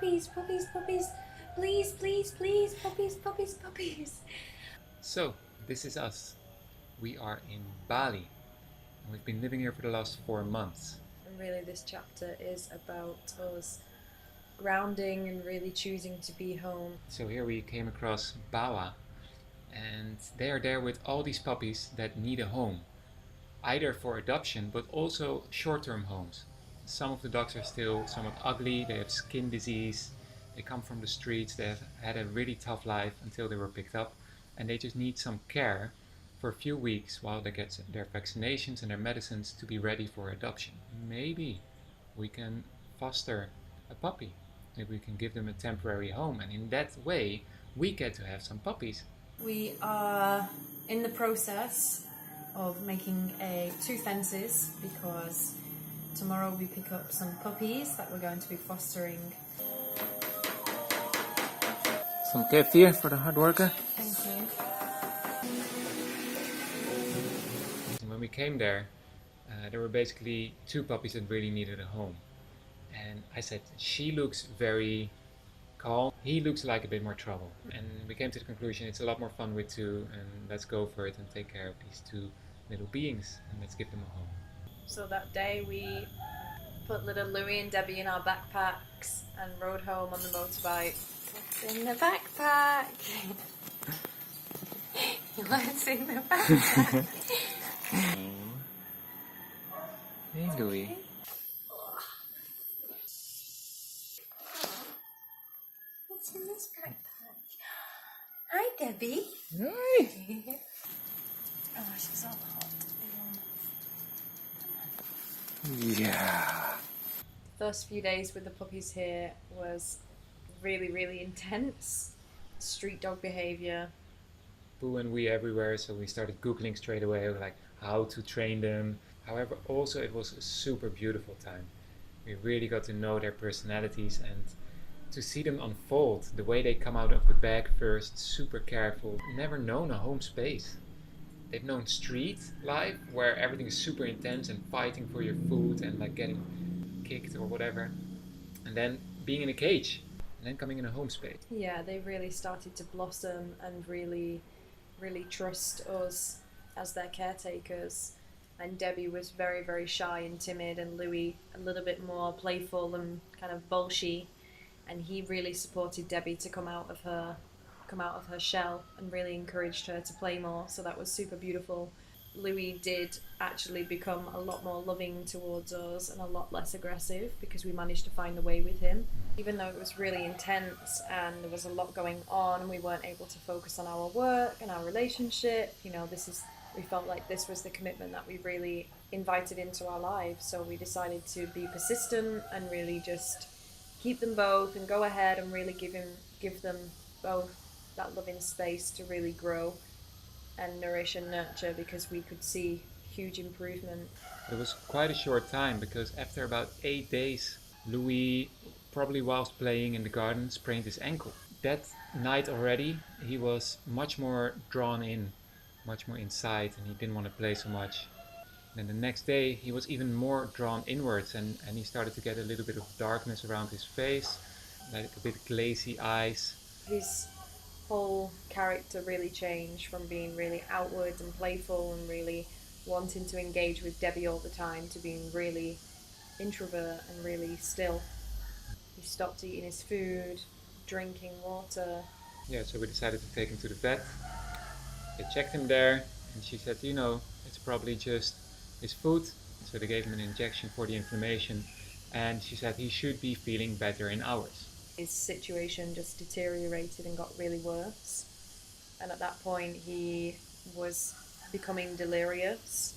puppies, puppies, puppies. Please, please, please, puppies, puppies, puppies. So, this is us. We are in Bali, and we've been living here for the last 4 months. And really, this chapter is about us grounding and really choosing to be home. So here we came across Bawa, and they are there with all these puppies that need a home, either for adoption but also short-term homes. Some of the dogs are still somewhat ugly, they have skin disease, they come from the streets, they have had a really tough life until they were picked up, and they just need some care for a few weeks while they get their vaccinations and their medicines to be ready for adoption. Maybe we can foster a puppy. Maybe we can give them a temporary home, and in that way we get to have some puppies. We are in the process of making two fences because tomorrow we pick up some puppies that we're going to be fostering. Some kefir for the hard worker. Thank you. When we came there were basically two puppies that really needed a home. And I said, she looks very calm, he looks like a bit more trouble. And we came to the conclusion it's a lot more fun with two, and let's go for it and take care of these two little beings and let's give them a home. So that day we put little Louie and Debbie in our backpacks and rode home on the motorbike. What's in the backpack? What's in the backpack? Hey Louie. What's in this backpack? Hi, Debbie. Hi. Oh, she's all hot. Yeah. The first few days with the puppies here was really, really intense. Street dog behaviour. Boo and we everywhere, so we started Googling straight away, like how to train them. However, also it was a super beautiful time. We really got to know their personalities and to see them unfold, the way they come out of the bag first, super careful, never known a home space. They've known street life where everything is super intense and fighting for your food and like getting kicked or whatever, and then being in a cage and then coming in a home space. Yeah, they really started to blossom and really trust us as their caretakers. And Debbie was very, very shy and timid, and Louie a little bit more playful and kind of bolshy. And he really supported Debbie to come out of her shell and really encouraged her to play more. So that was super beautiful. Louie did actually become a lot more loving towards us and a lot less aggressive because we managed to find a way with him. Even though it was really intense and there was a lot going on and we weren't able to focus on our work and our relationship, we felt like this was the commitment that we really invited into our lives. So we decided to be persistent and really just keep them both and go ahead and really give them both that loving space to really grow and nourish and nurture, because we could see huge improvement. It was quite a short time because after about 8 days, Louis, probably whilst playing in the garden, sprained his ankle. That night already, he was much more drawn in, much more inside, and he didn't want to play so much. Then the next day, he was even more drawn inwards, and he started to get a little bit of darkness around his face, like a bit glazy eyes. His whole character really changed from being really outward and playful and really wanting to engage with Debbie all the time to being really introvert and really still. He stopped eating his food, drinking water. Yeah, so we decided to take him to the vet. They checked him there, and she said, it's probably just his food. So they gave him an injection for the inflammation, and she said he should be feeling better in hours. His situation just deteriorated and got really worse, and at that point he was becoming delirious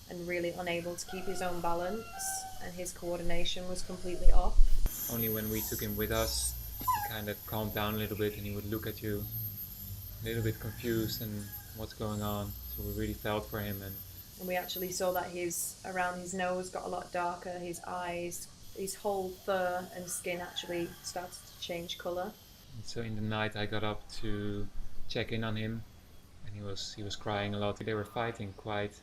and really unable to keep his own balance, and his coordination was completely off. Only when we took him with us, he kind of calmed down a little bit, and he would look at you a little bit confused and what's going on. So we really felt for him, and we actually saw that around his nose got a lot darker, his eyes, his whole fur and skin actually started to change colour. And so in the night I got up to check in on him, and he was crying a lot. They were fighting quite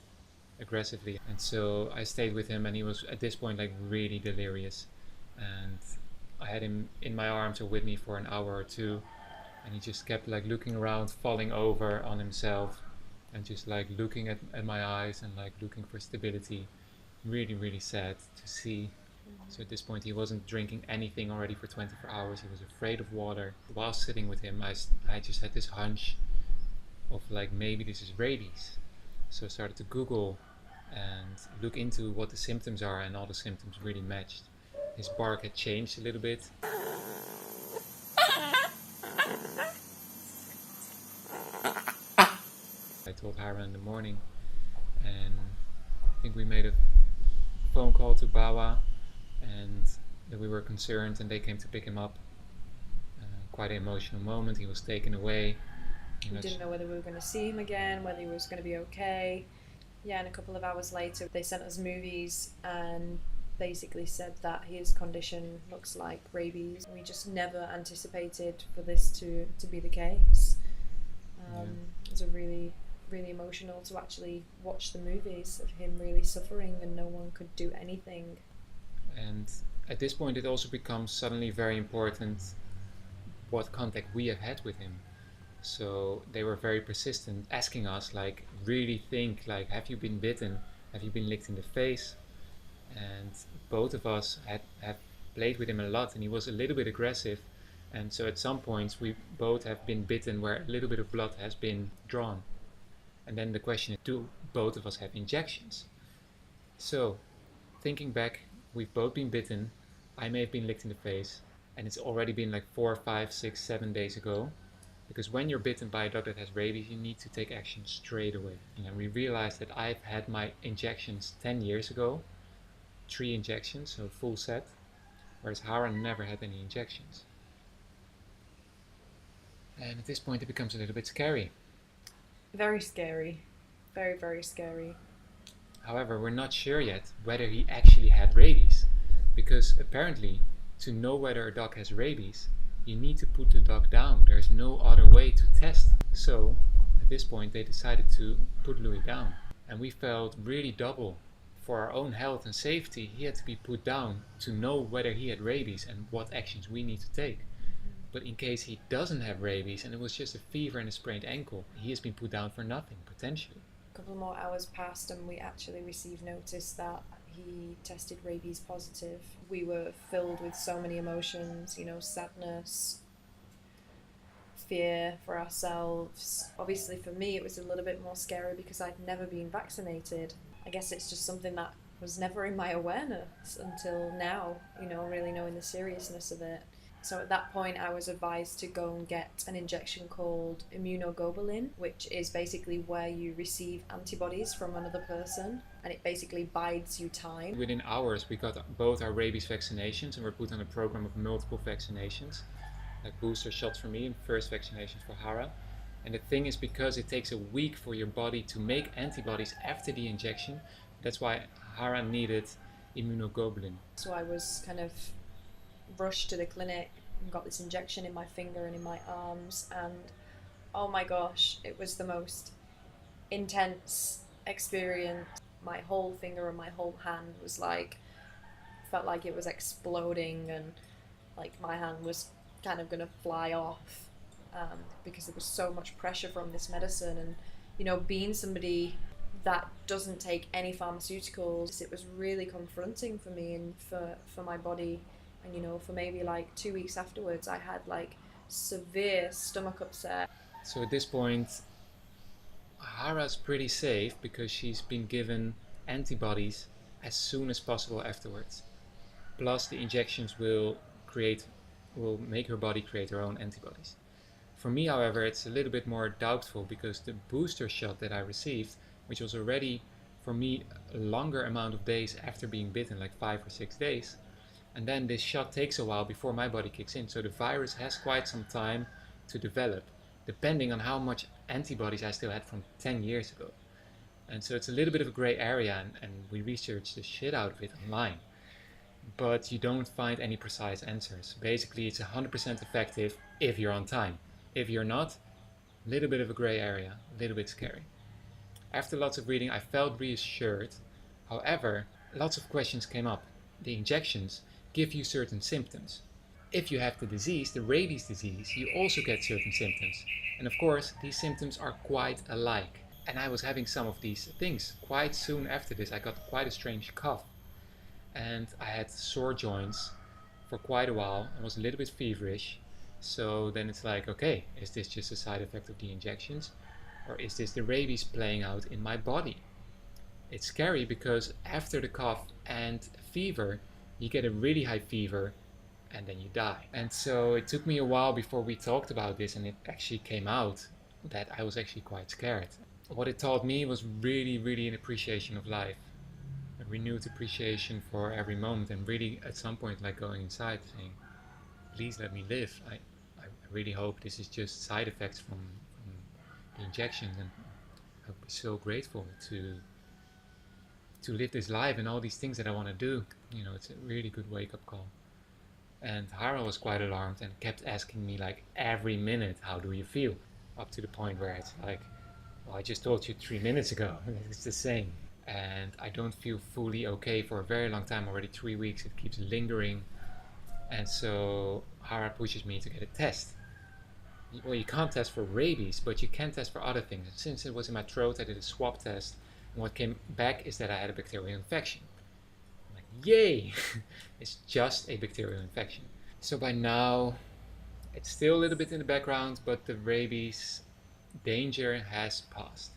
aggressively, and so I stayed with him, and he was at this point like really delirious, and I had him in my arms or with me for an hour or two, and he just kept like looking around, falling over on himself, and just like looking at my eyes and like looking for stability. Really, really sad to see. So at this point, he wasn't drinking anything already for 24 hours. He was afraid of water. While sitting with him, I just had this hunch of like maybe this is rabies. So I started to Google and look into what the symptoms are, and all the symptoms really matched. His bark had changed a little bit. I told Hara in the morning, and I think we made a phone call to Bawa, and that we were concerned, and they came to pick him up. Quite an emotional moment. He was taken away. We didn't know whether we were going to see him again, whether he was going to be okay. Yeah, and a couple of hours later, they sent us movies and basically said that his condition looks like rabies. We just never anticipated for this to be the case. It was a really, really emotional to actually watch the movies of him really suffering and no one could do anything. And at this point, it also becomes suddenly very important what contact we have had with him. So they were very persistent, asking us, like, really think, like, have you been bitten? Have you been licked in the face? And both of us have played with him a lot, and he was a little bit aggressive. And so at some points, we both have been bitten where a little bit of blood has been drawn. And then the question is, do both of us have injections? So, thinking back, we've both been bitten. I may have been licked in the face, and it's already been like 4, 5, 6, 7 days ago. Because when you're bitten by a dog that has rabies, you need to take action straight away. And we realized that I've had my injections 10 years ago, 3 injections, so full set, whereas Hara never had any injections. And at this point it becomes a little bit scary. Very scary. Very, very scary. However, we're not sure yet whether he actually had rabies, because apparently to know whether a dog has rabies, you need to put the dog down. There's no other way to test. So at this point they decided to put Louis down, and we felt really double. For our own health and safety, he had to be put down to know whether he had rabies and what actions we need to take. But in case he doesn't have rabies and it was just a fever and a sprained ankle, he has been put down for nothing, potentially. A couple more hours passed and we actually received notice that he tested rabies positive. We were filled with so many emotions, sadness, fear for ourselves. Obviously for me it was a little bit more scary because I'd never been vaccinated. I guess it's just something that was never in my awareness until now, really knowing the seriousness of it. So at that point I was advised to go and get an injection called immunoglobulin, which is basically where you receive antibodies from another person, and it basically bides you time. Within hours we got both our rabies vaccinations and were put on a program of multiple vaccinations, like booster shots for me and first vaccinations for Hara. And the thing is, because it takes a week for your body to make antibodies after the injection, that's why Hara needed immunoglobulin. So I was kind of rushed to the clinic and got this injection in my finger and in my arms, and oh my gosh, it was the most intense experience. My whole finger and my whole hand was felt like it was exploding, and like my hand was kind of gonna fly off. Because there was so much pressure from this medicine, and being somebody that doesn't take any pharmaceuticals, it was really confronting for me and for my body. And for maybe like 2 weeks afterwards I had like severe stomach upset. So at this point Hara's pretty safe because she's been given antibodies as soon as possible afterwards. Plus the injections will make her body create her own antibodies. For me, however, it's a little bit more doubtful because the booster shot that I received, which was already for me a longer amount of days after being bitten, like 5 or 6 days, and then this shot takes a while before my body kicks in, so the virus has quite some time to develop, depending on how much antibodies I still had from 10 years ago. And so it's a little bit of a gray area, and we researched the shit out of it online. But you don't find any precise answers. Basically, it's 100% effective if you're on time. If you're not, a little bit of a gray area, a little bit scary. After lots of reading, I felt reassured. However, lots of questions came up. The injections give you certain symptoms. If you have the disease, the rabies disease, you also get certain symptoms. And of course, these symptoms are quite alike. And I was having some of these things. Quite soon after this, I got quite a strange cough. And I had sore joints for quite a while. I was a little bit feverish. So then it's like, okay, is this just a side effect of the injections? Or is this the rabies playing out in my body? It's scary because after the cough and fever, you get a really high fever and then you die. And so it took me a while before we talked about this and it actually came out that I was actually quite scared. What it taught me was really an appreciation of life, a renewed appreciation for every moment, and really at some point like going inside saying, please let me live. I really hope this is just side effects from the injections, and I'll be so grateful to live this life and all these things that I want to do. You know, it's a really good wake-up call. And Hara was quite alarmed and kept asking me like every minute, how do you feel? Up to the point where it's like, well, I just told you 3 minutes ago. It's the same. And I don't feel fully okay for a very long time, already 3 weeks. It keeps lingering. And so Hara pushes me to get a test. Well, you can't test for rabies, but you can test for other things. Since it was in my throat, I did a swab test. And what came back is that I had a bacterial infection. I'm like, yay! It's just a bacterial infection. So by now, it's still a little bit in the background, but the rabies danger has passed.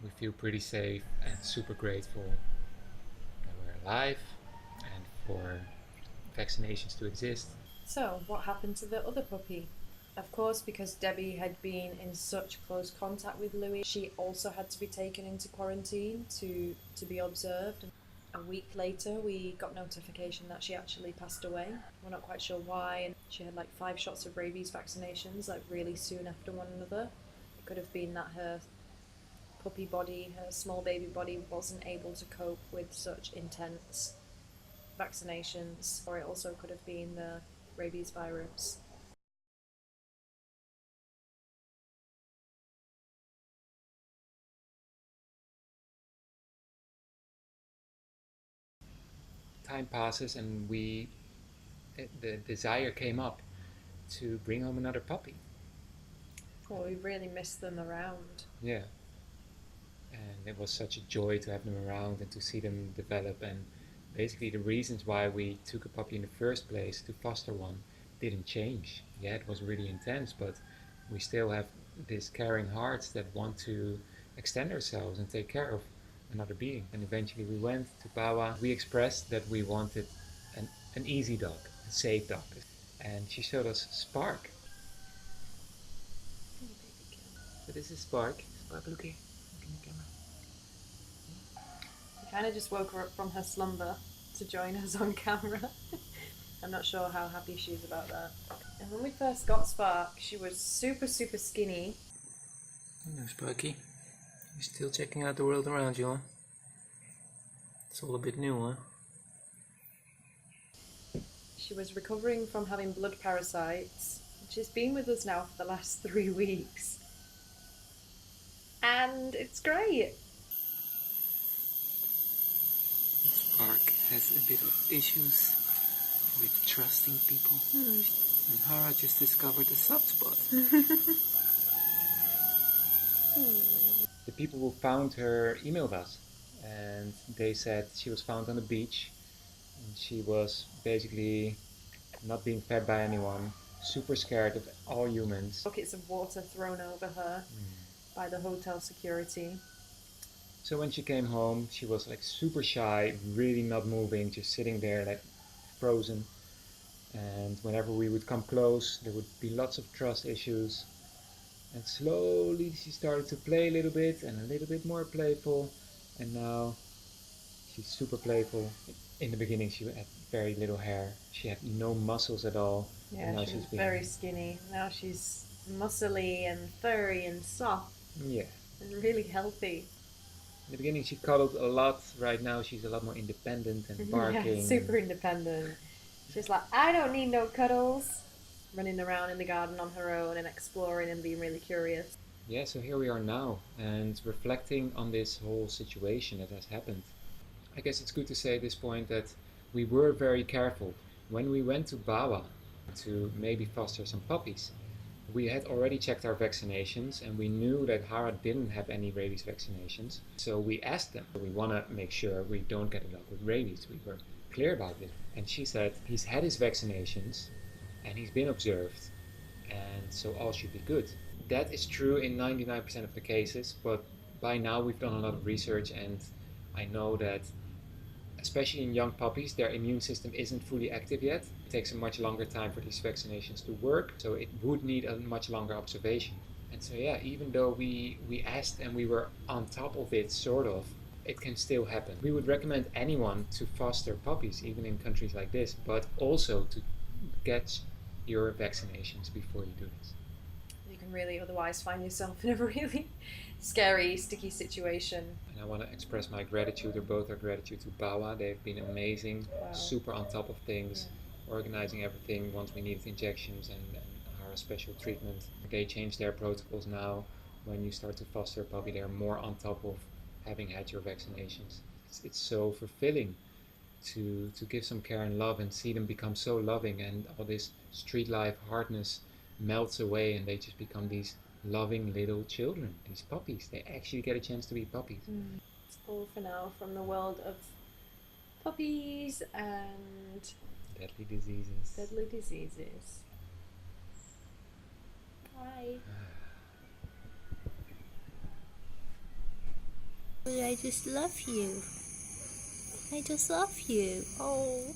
We feel pretty safe and super grateful that we're alive and for vaccinations to exist. So, what happened to the other puppy? Of course, because Debbie had been in such close contact with Louis, she also had to be taken into quarantine to be observed. A week later, we got notification that she actually passed away. We're not quite sure why. And she had like 5 shots of rabies vaccinations, like really soon after one another. It could have been that her puppy body, her small baby body, wasn't able to cope with such intense vaccinations, or it also could have been the rabies virus. Time passes and the desire came up to bring home another puppy. Well, we really missed them around. Yeah. And it was such a joy to have them around and to see them develop. And basically the reasons why we took a puppy in the first place to foster one didn't change. Yeah, it was really intense, but we still have these caring hearts that want to extend ourselves and take care of another being. And eventually we went to Bawa. We expressed that we wanted an easy dog, a safe dog. And she showed us Spark. So this is Spark. Spark, look here. Look in the camera. We kind of just woke her up from her slumber to join us on camera. I'm not sure how happy she is about that. And when we first got Spark, she was super skinny. Hello, Sparky. You're still checking out the world around you, huh? It's all a bit new, huh? She was recovering from having blood parasites. She's been with us now for the last 3 weeks. And it's great. Spark has a bit of issues with trusting people. And Hara just discovered a soft spot. The people who found her emailed us and they said she was found on the beach and she was basically not being fed by anyone, super scared of all humans. Buckets of water thrown over her by the hotel security. So when she came home, she was like super shy, really not moving, just sitting there like frozen. And whenever we would come close, there would be lots of trust issues. And slowly she started to play a little bit and a little bit more playful. And now she's super playful. In the beginning she had very little hair. She had no muscles at all. Yeah, now she was very skinny. Now she's muscly and furry and soft. Yeah. And really healthy. In the beginning she cuddled a lot. Right now she's a lot more independent and barking. Yeah, super independent. She's like, I don't need no cuddles. Running around in the garden on her own and exploring and being really curious. Yeah, so here we are now and reflecting on this whole situation that has happened. I guess it's good to say at this point that we were very careful When we went to Bawa to maybe foster some puppies, we had already checked our vaccinations and we knew that Hara didn't have any rabies vaccinations. So we asked them, we want to make sure we don't get a dog with rabies. We were clear about it. And she said he's had his vaccinations and he's been observed, and so all should be good. That is true in 99% of the cases, but by now we've done a lot of research and I know that especially in young puppies, their immune system isn't fully active yet. It takes a much longer time for these vaccinations to work, so it would need a much longer observation. And so yeah, even though we asked and we were on top of it, sort of, it can still happen. We would recommend anyone to foster puppies, even in countries like this, but also to get your vaccinations before you do this. You can really otherwise find yourself in a really scary, sticky situation. And I want to express my gratitude, or both our gratitude, to Bawa. They've been amazing, Wow. super on top of things, organizing everything once we needed injections and our special treatment. They changed their protocols now. When you start to foster a puppy, they're more on top of having had your vaccinations. It's so fulfilling to give some care and love and see them become so loving, and all this street life hardness melts away and they just become these loving little children, these puppies. They actually get a chance to be puppies. It's all for now from the world of puppies and Deadly diseases. Bye. I just love you. I just love you. Oh.